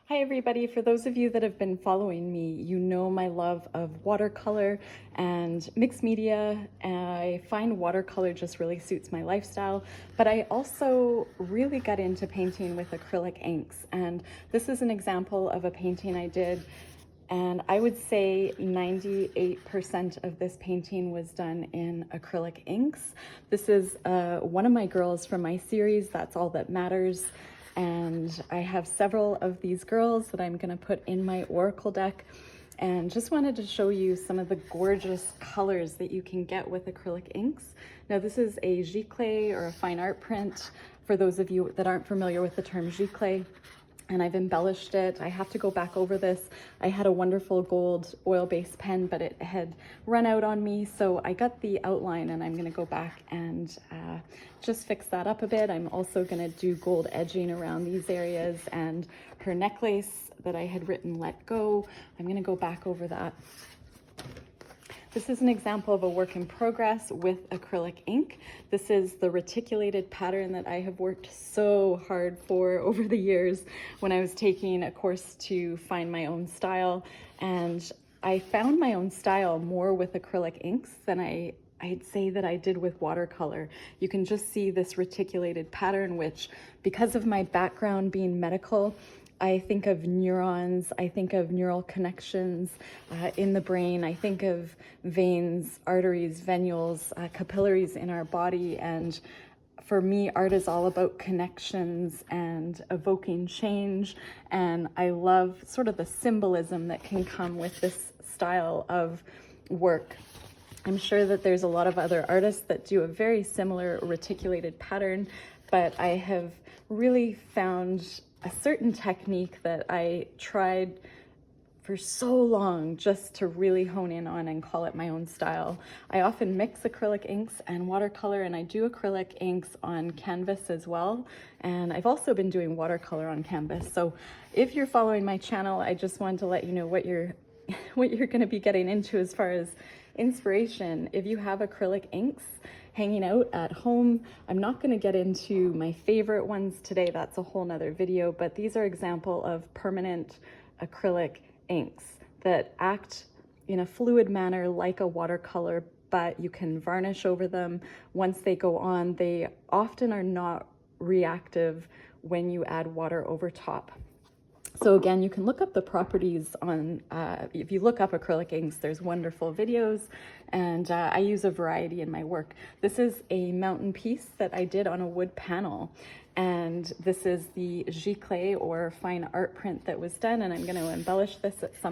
Hi everybody, for those of you that have been following me, you know my love of watercolor and mixed media. I find watercolor just really suits my lifestyle, but I also really got into painting with acrylic inks. And this is an example of a painting I did, and I would say 98% of this painting was done in acrylic inks. This is one of my girls from my series, That's All That Matters. And I have several of these girls that I'm going to put in my Oracle deck, and just wanted to show you some of the gorgeous colors that you can get with acrylic inks. Now this is a giclée, or a fine art print, for those of you that aren't familiar with the term giclée. And I've embellished it. I have to go back over this. I had a wonderful gold oil-based pen, but it had run out on me. So I got the outline, and I'm gonna go back and just fix that up a bit. I'm also gonna do gold edging around these areas, and her necklace that I had written "Let Go," I'm gonna go back over that. This is an example of a work in progress with acrylic ink. This is the reticulated pattern that I have worked so hard for over the years when I was taking a course to find my own style. And I found my own style more with acrylic inks than I'd say that I did with watercolor. You can just see this reticulated pattern, which, because of my background being medical, I think of neurons, I think of neural connections in the brain, I think of veins, arteries, venules, capillaries in our body. And for me, art is all about connections and evoking change. And I love sort of the symbolism that can come with this style of work. I'm sure that there's a lot of other artists that do a very similar reticulated pattern, but I have really found a certain technique that I tried for so long just to really hone in on and call it my own style. I often mix acrylic inks and watercolor, and I do acrylic inks on canvas as well. And I've also been doing watercolor on canvas. So if you're following my channel, I just wanted to let you know what you're going to be getting into as far as inspiration. If you have acrylic inks hanging out at home, I'm not going to get into my favorite ones today. That's a whole nother video, but these are example of permanent acrylic inks that act in a fluid manner like a watercolor, but you can varnish over them. Once they go on, they often are not reactive when you add water over top. So again, you can look up the properties on, if you look up acrylic inks, there's wonderful videos, and I use a variety in my work. This is a mountain piece that I did on a wood panel, and this is the giclée, or fine art print, that was done, and I'm going to embellish this at some